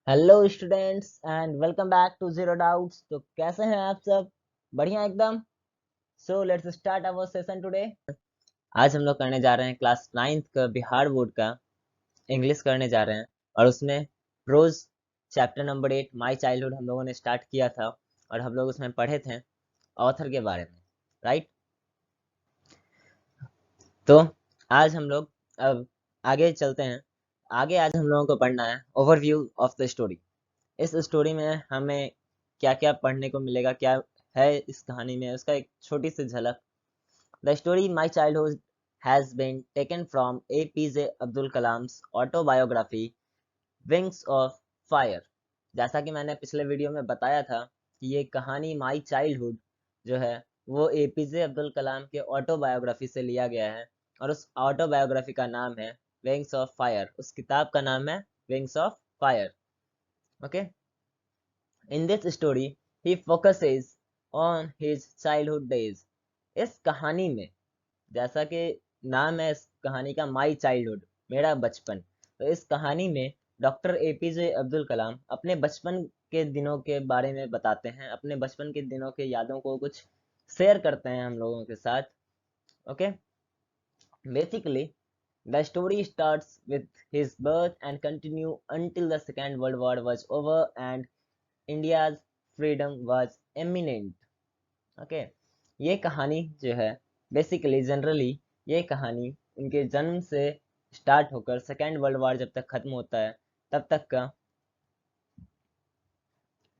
Hello students and welcome back to zero doubts. तो कैसे हैं आप सब? बढ़िया एकदम। So let's start our session today. आज हम लोग करने जा रहे हैं क्लास 9th का बिहार बोर्ड का इंग्लिश करने जा रहे हैं। और उसमें prose chapter number 8 my childhood हम लोगों ने स्टार्ट किया था। और हम लोग उसमें पढ़े थे ऑथर के बारे में, राइट? तो आज हम लोग अब आगे चलते हैं। आगे आज हम लोगों को पढ़ना है ओवरव्यू ऑफ द स्टोरी। इस स्टोरी में हमें क्या क्या पढ़ने को मिलेगा, क्या है इस कहानी में, उसका एक छोटी सी झलक। The story my childhood has been taken from APJ Abdul Kalam's autobiography wings of fire. जैसा कि मैंने पिछले वीडियो में बताया था कि ये कहानी माई चाइल्डहुड जो है वो APJ अब्दुल कलाम के ऑटोबायोग्राफी से लिया गया है। और उस ऑटोबायोग्राफी का नाम है विंग्स ऑफ फायर। उस किताब का नाम है wings of fire. Okay. In this story, he focuses on his childhood days. इस कहानी में, जैसा कि नाम है इस कहानी का माई चाइल्डहुड, मेरा बचपन, तो इस कहानी में डॉक्टर APJ अब्दुल कलाम अपने बचपन के दिनों के बारे में बताते हैं। अपने बचपन के दिनों के यादों को कुछ शेयर करते हैं हम लोगों के साथ। Okay. Basically the story starts with his birth and continue until the Second World War was over and India's freedom was imminent. Okay. ये कहानी जो है बेसिकली जनरली ये कहानी उनके जन्म से स्टार्ट होकर सेकेंड वर्ल्ड वॉर जब तक खत्म होता है तब तक का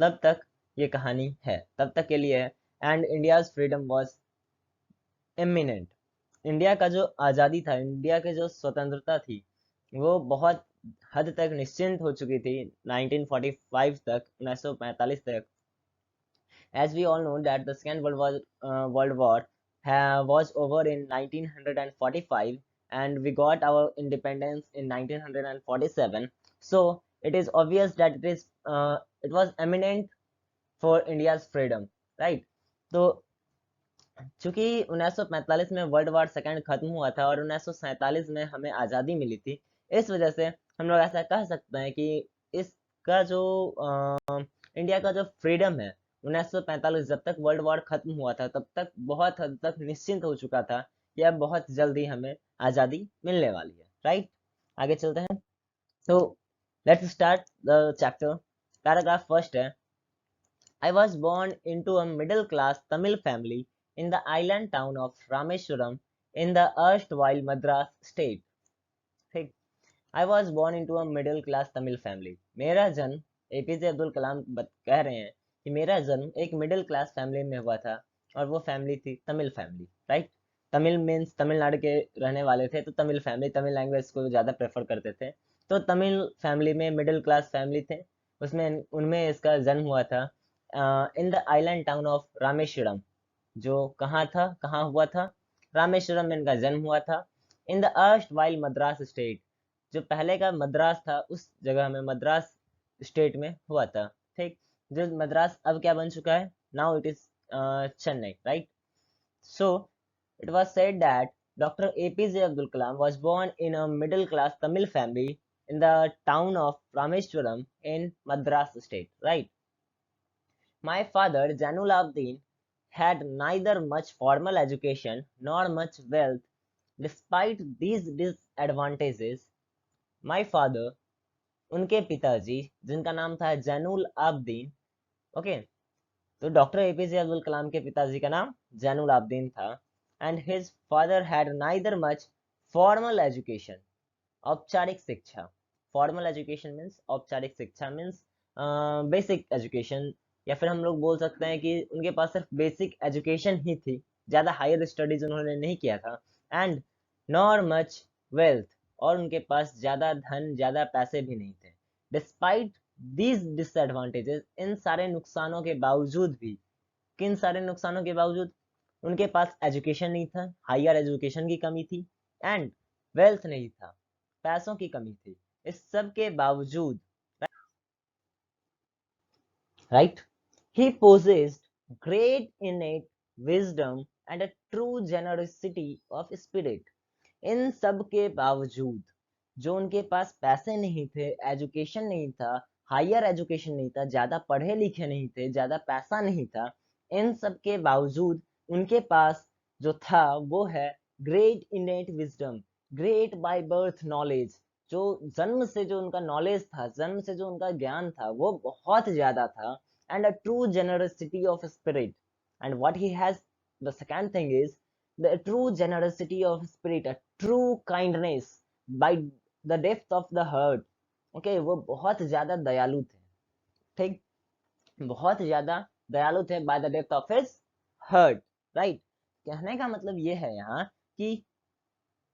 तब तक ये कहानी है, तब तक के लिए है। And India's freedom was imminent. India का जो आज़ादी था, इंडिया की जो स्वतंत्रता थी, वो बहुत हद तक निश्चिंत हो चुकी थी 1945 तक, 1945 तक। As we all know that the Second World War was over in 1945 and we got our independence in 1947. So it is obvious that it was eminent for India's freedom, right? तो चूंकि 1945 में वर्ल्ड वॉर सेकेंड खत्म हुआ था और 1947 में हमें आज़ादी मिली थी, इस वजह से हम लोग ऐसा कह सकते हैं कि इसका जो इंडिया का जो फ्रीडम है 1945 जब तक वर्ल्ड वॉर खत्म हुआ था तब तक बहुत हद तक निश्चिंत हो चुका था कि अब बहुत जल्दी हमें आज़ादी मिलने वाली है, राइट? आगे चलते हैं। तो let's start the chapter. Paragraph first है, I was born into a middle class Tamil family in the island town of Rameswaram in the erstwhile Madras state. ठीक। I was born into a middle class Tamil family. मेरा जन्म, APJ Abdul Kalam कह रहे हैं कि मेरा जन्म एक मिडिल क्लास फैमिली में हुआ था। और वो फैमिली थी Tamil family, right? Tamil means Tamil Nadu के रहने वाले थे, तो तमिल फैमिली, तमिल लैंग्वेज को ज़्यादा प्रेफर करते थे। तो तमिल फैमिली में मिडिल क्लास फैमिली थे, उसमें उनमें इसका जन्म हुआ था in the island town of Rameswaram. जो कहाँ था, कहाँ हुआ था? रामेश्वरम में इनका जन्म हुआ था। In the erst while Madras state, जो पहले का मद्रास था उस जगह में, मद्रास स्टेट में हुआ था। ठीक। जो मद्रास अब क्या बन चुका है, now it is Chennai, right? So it was said that Dr. APJ Abdul Kalam was born in a middle class Tamil family in the town of Rameswaram in Madras state, right? My father, Janul Abdin, had neither much formal education nor much wealth. Despite these disadvantages, my father, उनके पिताजी जिनका नाम था Zainul Abedin, okay, तो doctor APJ Abdul Kalam के पिताजी का नाम जैनुल आबदीन था। And his father had neither much formal education, औपचारिक शिक्षा। फॉर्मल एजुकेशन मीन्स, औपचारिक शिक्षा मीन्स बेसिक एजुकेशन, या फिर हम लोग बोल सकते हैं कि उनके पास सिर्फ बेसिक एजुकेशन ही थी, ज़्यादा हायर स्टडीज उन्होंने नहीं किया था। एंड नॉर मच वेल्थ, और उनके पास ज़्यादा धन, ज़्यादा पैसे भी नहीं थे। डिस्पाइट दीज डिसएडवांटेजेस, इन सारे नुकसानों के बावजूद भी, किन सारे नुकसानों के बावजूद? उनके पास एजुकेशन नहीं था, हायर एजुकेशन की कमी थी, एंड वेल्थ नहीं था, पैसों की कमी थी। इस सब के बावजूद, right, he possessed great innate wisdom and a true generosity of spirit. इन सब के बावजूद, जो उनके पास पैसे नहीं थे, एजुकेशन नहीं था, हायर एजुकेशन नहीं था, ज्यादा पढ़े लिखे नहीं थे, ज्यादा पैसा नहीं था, इन सब के बावजूद उनके पास जो था वो है great इनेट wisdom, great by birth knowledge. जो जन्म से जो उनका नॉलेज था, जन्म से जो उनका ज्ञान था वो बहुत ज्यादा था, and a true generosity of spirit. And what he has, the second thing is the true generosity of spirit, a true kindness by the depth of the heart. Okay, वो बहुत ज्यादा दयालु थे, ठीक, बहुत ज्यादा दयालु थे by the depth of his heart, right. कहने का मतलब ये है यहाँ कि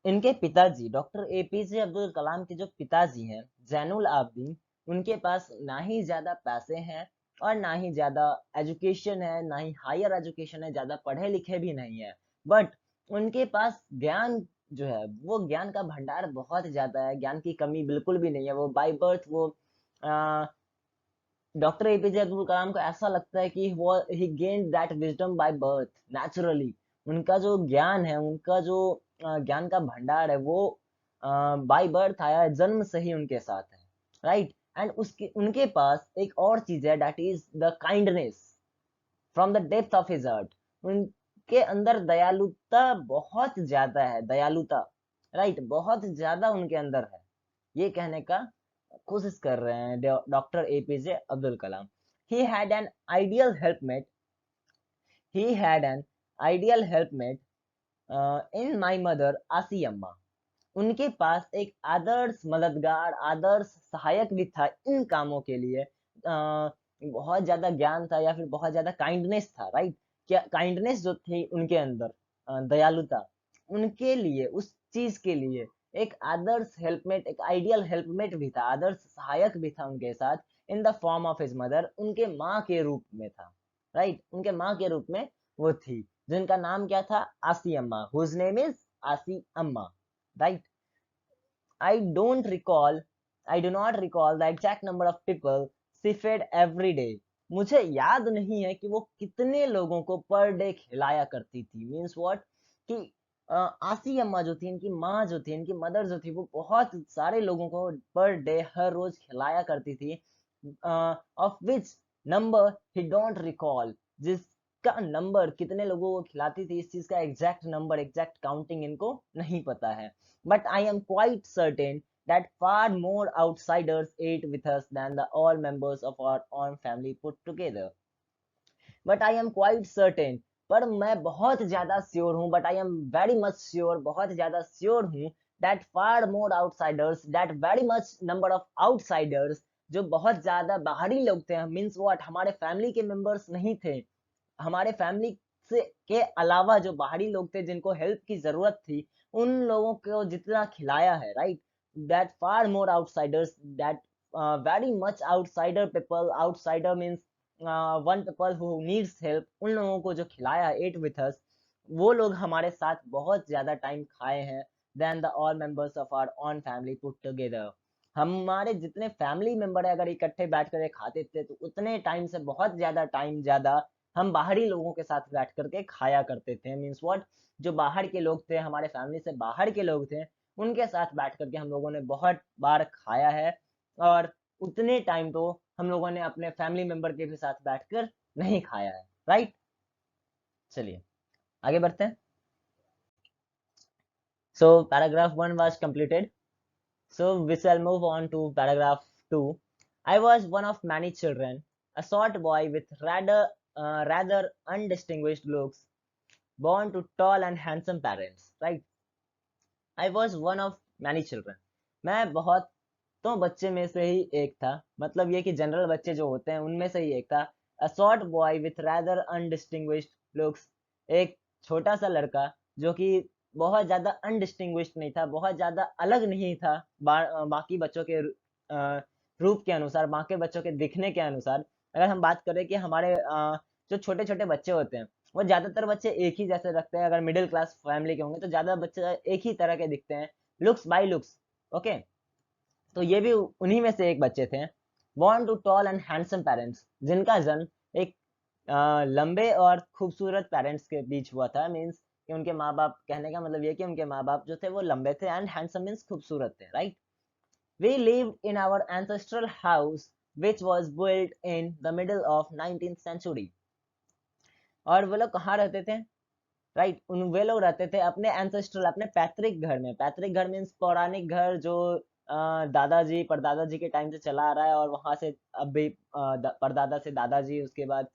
इनके पिताजी डॉक्टर एपीजे अब्दुल कलाम के जो पिताजी हैं जैनुल आबदीन, उनके पास ना ही ज्यादा पैसे हैं और ना ही ज्यादा एजुकेशन है, ना ही हायर एजुकेशन है, ज्यादा पढ़े लिखे भी नहीं है, बट उनके पास ज्ञान जो है वो ज्ञान का भंडार बहुत ज्यादा है, ज्ञान की कमी बिल्कुल भी नहीं है। वो बाय बर्थ वो डॉक्टर एपीजे अब्दुल कलाम को ऐसा लगता है कि वो ही gain that wisdom by birth naturally. उनका जो ज्ञान है, उनका जो ज्ञान का भंडार है वो बाय बर्थ आया है, जन्म से ही उनके साथ है, राइट। एंड उसके उनके पास एक और चीज है, that is the kindness from the depth of his heart. उनके अंदर दयालुता बहुत ज्यादा है, दयालुता, राइट, बहुत ज्यादा उनके अंदर है, ये कहने का कोशिश कर रहे हैं doctor APJ Abdul Kalam. He had an ideal helpmate, he had an ideal helpmate in my mother Ashiamma. उनके पास एक आदर्श मददगार, आदर्श सहायक भी था इन कामों के लिए। बहुत ज्यादा ज्ञान था या फिर बहुत ज्यादा काइंडनेस था, राइट। क्या काइंडनेस जो थी उनके अंदर, दयालुता, उनके लिए, उस चीज के लिए एक आदर्श हेल्पमेट, एक आइडियल हेल्पमेट भी था, आदर्श सहायक भी था उनके साथ, in the form of his mother, उनके माँ के रूप में था, राइट। उनके माँ के रूप में वो थी, जिनका नाम क्या था, आसी अम्मा, हुज नेम इज आसी अम्मा, right. I don't recall, I do not recall the exact number of people she fed every day. मुझे याद नहीं है कि वो कितने लोगों को पर डे खिलाया करती थी। मीन्स व्हाट, कि आसी अम्मा जो थी, इनकी माँ जो थी, इनकी मदर जो थी, वो बहुत सारे लोगों को पर डे, हर रोज खिलाया करती थी। Of which number he don't recall, जिसका नंबर, कितने लोगों को खिलाती थी, इस चीज का एग्जैक्ट नंबर, एग्जैक्ट काउंटिंग इनको नहीं पता है। But I am quite certain that far more outsiders ate with us than the all members of our own family put together. But I am quite certain, पर मैं बहुत ज्यादा sure हूँ, but I am very much sure, बहुत ज्यादा sure हूँ, that far more outsiders, that very much number of outsiders, जो बहुत ज्यादा बाहरी लोग थे, मीन्स what, हमारे फैमिली के मेंबर्स नहीं थे, हमारे फैमिली से के अलावा जो बाहरी लोग थे जिनको हेल्प की जरूरत थी, उन लोगों को जितना खिलाया है, right, that far more outsiders, that very much outsider people, outsider means one people who needs help, उन लोगों को जो खिलाया एट विथ अस, वो लोग हमारे साथ बहुत ज्यादा टाइम खाए हैं then the all members of our own family put together. हमारे जितने फैमिली मेंबर है अगर इकट्ठे बैठ कर खाते थे तो उतने टाइम से बहुत ज्यादा टाइम ज्यादा हम बाहरी लोगों के साथ बैठ करके खाया करते थे। मीन्स व्हाट, जो बाहर के लोग थे, हमारे फैमिली से बाहर के लोग थे, उनके साथ बैठ करके हम लोगों ने बहुत बार खाया है, और उतने टाइम तो हम लोगों ने अपने फैमिली मेंबर के भी साथ बैठकर नहीं खाया है, राइट। चलिए आगे बढ़ते हैं। सो paragraph 1 was completed, so we shall move on to paragraph 2. I was one of many children, a short boy with rather undistinguished looks, born to tall and handsome parents, right? I was one of many children. मैं बहुतों बच्चे में से ही एक था, मतलब ये कि जनरल बच्चे जो होते हैं उनमें से ही एक था। A short boy with rather undistinguished looks, एक छोटा सा लड़का जो कि बहुत ज्यादा अनडिस्टिंग्विश्ड नहीं था, बहुत ज्यादा अलग नहीं था बाकी बच्चों के रूप के अनुसार, बाकी बच्चों के दिखने के अनुसार। अगर हम बात करें कि हमारे जो छोटे छोटे बच्चे होते हैं, वो ज्यादातर बच्चे एक ही जैसे रखते हैं, अगर मिडिल क्लास फैमिली के होंगे तो ज्यादा बच्चे एक ही तरह के दिखते हैं, लुक्स बाय लुक्स, ओके। तो ये भी उन्हीं में से एक बच्चे थे। Born to tall and handsome parents, जिनका जन्म एक लंबे और खूबसूरत पेरेंट्स के बीच हुआ था। मीन्स कि उनके माँ बाप, कहने का मतलब ये कि उनके माँ बाप जो थे वो लंबे थे, एंड हैंडसम मीन्स खूबसूरत थे, right. We lived in our ancestral house which was built in the middle of 19th century. और वो लोग कहाँ रहते थे? राइट, उन वे लोग रहते थे अपने एंसेस्ट्रल, अपने पैतृक घर में। पैतृक घर मीन्स पौराणिक घर, जो दादाजी परदादाजी के टाइम से चला आ रहा है, और वहां से अब भी परदादा से दादाजी, उसके बाद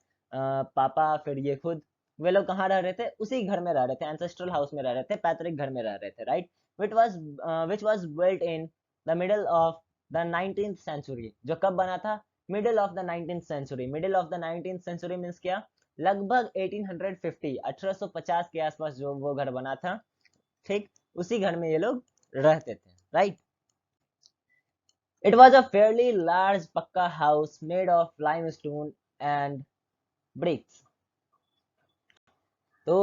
पापा, फिर ये खुद, वे लोग कहाँ रह रहे थे? उसी घर में रह रहे थे, एंसेस्ट्रल हाउस में रह रहे थे, पैतृक घर में रह रहे थे, right. Which was built in the middle of the 19th century. जो कब बना था? Middle of the 19th century. Middle of the 19th century means क्या? लगभग 1850, 1850 के आसपास जो वो घर बना था, ठीक, उसी घर में ये लोग रहते थे, right. It was a fairly large pucca house made of limestone and bricks. तो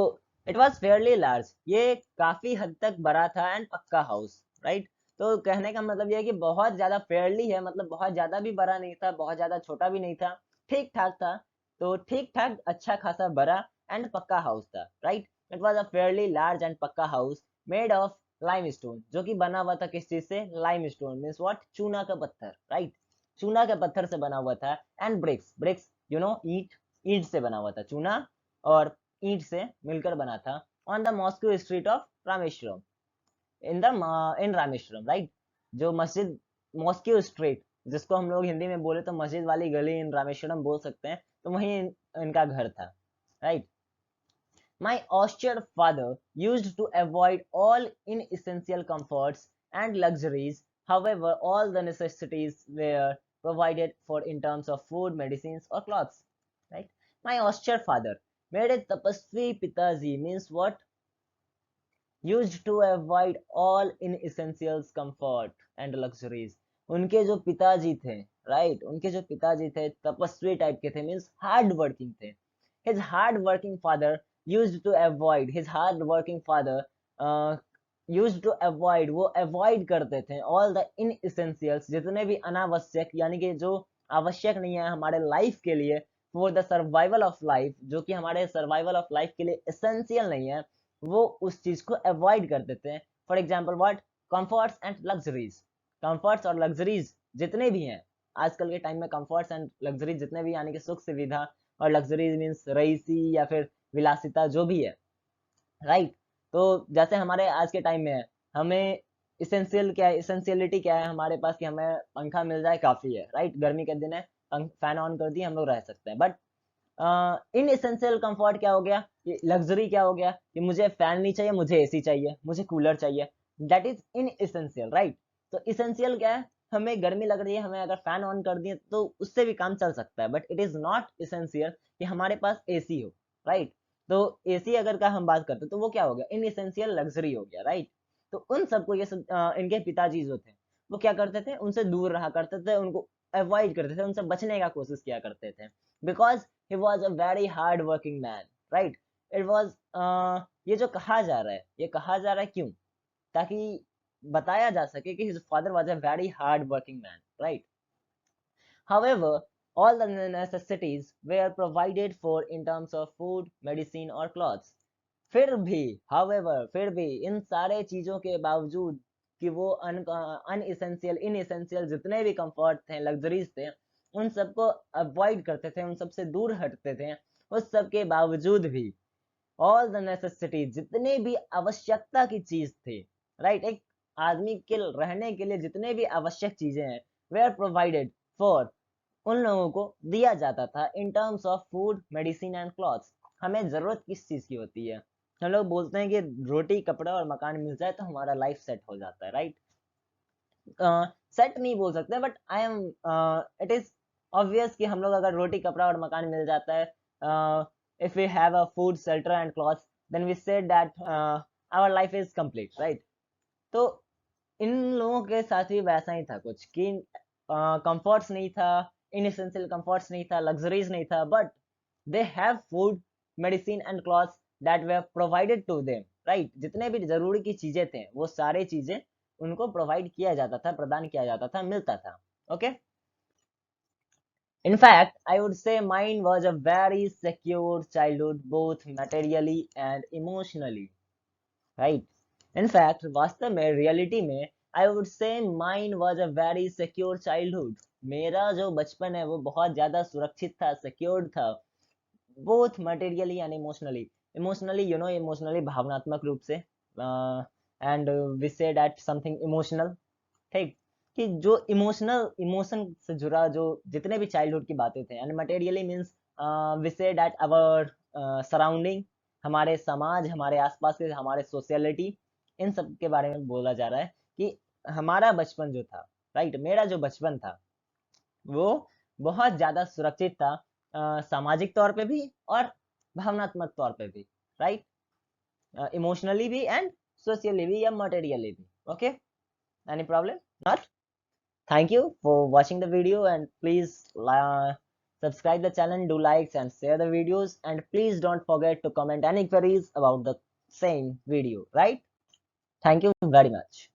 इट वॉज फेयरली लार्ज, ये काफी हद तक बड़ा था, एंड पक्का हाउस, राइट। तो कहने का मतलब ये है कि बहुत ज्यादा फेयरली है, मतलब बहुत ज्यादा भी बड़ा नहीं था, बहुत ज्यादा छोटा भी नहीं था, ठीक ठाक था। तो ठीक ठाक, अच्छा खासा बड़ा एंड पक्का हाउस था, right. It was a fairly large and पक्का हाउस मेड ऑफ लाइमस्टोन, जो कि बना हुआ था किस चीज से? Limestone means what? चूना का पत्थर, राइट। चूना के पत्थर से बना हुआ था। And bricks, bricks you know, ईंट, ईंट से बना हुआ था चूना, और ईंट से मिलकर बना था। On the Moscow street of Rameswaram, in Rameswaram, right. जो मस्जिद, मॉस्को स्ट्रीट, जिसको हम लोग हिंदी में बोले तो मस्जिद वाली गली इन रामेश्वरम बोल सकते हैं, तो वहीं इनका घर था, right. My austere father used to avoid all inessential comforts and luxuries. However, all the necessities were provided for in terms of food, medicines, or clothes. Right? My austere father, मेरे तपस्वी पिताजी means what? Used to avoid all inessentials, comfort and luxuries. उनके जो पिताजी थे, right, उनके जो पिताजी थे तपस्वी टाइप के थे, मीन्स हार्ड वर्किंग थे। His hard working father used to avoid, his hard working father used to avoid, वो avoid करते थे all the inessentials, जितने भी अनावश्यक, यानी कि जो आवश्यक नहीं है हमारे लाइफ के लिए, for the survival of life, जो कि हमारे सर्वाइवल ऑफ लाइफ के लिए एसेंशियल नहीं है, वो उस चीज को अवॉइड कर देते हैं। For example what? Comforts and luxuries. Comforts और लग्जरीज जितने भी हैं आजकल के टाइम में, कंफर्ट्स एंड लग्जरीज जितने भी, यानी कि सुख सुविधा, और लग्जरीज मीन्स रईसी या फिर विलासिता, जो भी है, राइट। तो जैसे हमारे आज के टाइम में है, हमें इसेंशियल क्या है, इसेंशियलिटी क्या है हमारे पास, कि हमें पंखा मिल जाए काफी है, राइट। गर्मी के दिन है, फैन ऑन कर दिए, हम लोग रह सकते हैं। बट इन एसेंशियल कंफर्ट क्या हो गया? ये लग्जरी क्या हो गया? कि मुझे फैन नहीं चाहिए, मुझे एसी चाहिए, मुझे कूलर चाहिए, that is in essential, right. तो इसेंशियल क्या है? हमें गर्मी लग रही है, हमें अगर फैन ऑन कर दिए तो उससे भी काम चल सकता है, but it is not essential कि हमारे पास एसी हो, राइट। तो एसी अगर का हम बात करते तो वो क्या हो गया? इन एसेंशियल लग्जरी हो गया, राइट। तो उन सबको ये सब इनके पिताजी जो थे वो क्या करते थे? उनसे दूर रहा करते थे, उनको अवॉइड करते थे, उनसे बचने का कोशिश किया करते थे, because he was a very hard working man, right? It was ये जो कहा जा रहा है, ये कहा जा रहा है क्यों? ताकि बताया जा सके कि his father was a very hard working man, right? However, all the necessities were provided for in terms of food, medicine or clothes. फिर भी, however, फिर भी इन सारे चीजों के बावजूद कि वो अनइसेंशियल, इनएसेंशियल जितने भी कंफर्ट थे, लग्जरीज थे, उन सबको अवॉइड करते थे, उन सबसे दूर हटते थे, उस सब के बावजूद भी ऑल द नेसेसिटी, जितने भी आवश्यकता की चीज थी, राइट, एक आदमी के रहने के लिए जितने भी आवश्यक चीजें हैं, वे आर प्रोवाइडेड फॉर, उन लोगों को दिया जाता था in terms of food, medicine and clothes. हमें जरूरत किस चीज की होती है? हम लोग बोलते हैं कि रोटी, कपड़ा और मकान मिल जाए तो हमारा लाइफ सेट हो जाता है, राइट। सेट नहीं बोल सकते, but I am, it is obvious कि हम लोग अगर रोटी, कपड़ा और मकान मिल जाता है, if we have a food, shelter and clothes, then we said that our life is complete, right. तो इन लोगों के साथ भी वैसा ही था कुछ, कि कंफर्ट्स नहीं था, इनएसेंशियल कंफर्ट्स नहीं था, लग्जरीज नहीं था, but they have food, medicine and clothes that they provided to them, right. जितने भी जरूरी की चीजें थे वो सारे चीजें उनको प्रोवाइड किया जाता था, प्रदान किया जाता था, मिलता था, okay. In fact, I would say mine was a very secure childhood, both materially and emotionally. Right. In fact वास्तव में, रियलिटी में, I would say mine was a very secure childhood, मेरा जो बचपन है वो बहुत ज्यादा सुरक्षित था, सिक्योर्ड था, both materially and emotionally. Emotionally emotionally भावनात्मक रूप से, and we say that something emotional, ठीक, कि जो इमोशन से जुड़ा जो जितने भी चाइल्डहुड की बातें थे। And materially means we say that our surrounding, हमारे समाज, हमारे आसपास के, हमारे सोशलिटी, इन सब के बारे में बोला जा रहा है कि हमारा बचपन जो था, राइट, मेरा जो बचपन था वो बहुत ज्यादा सुरक्षित था, सामाजिक तौर पे भी और भावनात्मक तौर पे भी, राइट, इमोशनली भी एंड सोशली भी या मटेरियली भी। Okay, any problem? Not? Thank you for watching the video, and please subscribe the channel, do likes and share the videos, and please don't forget to comment any queries about the same video, right? Thank you very much.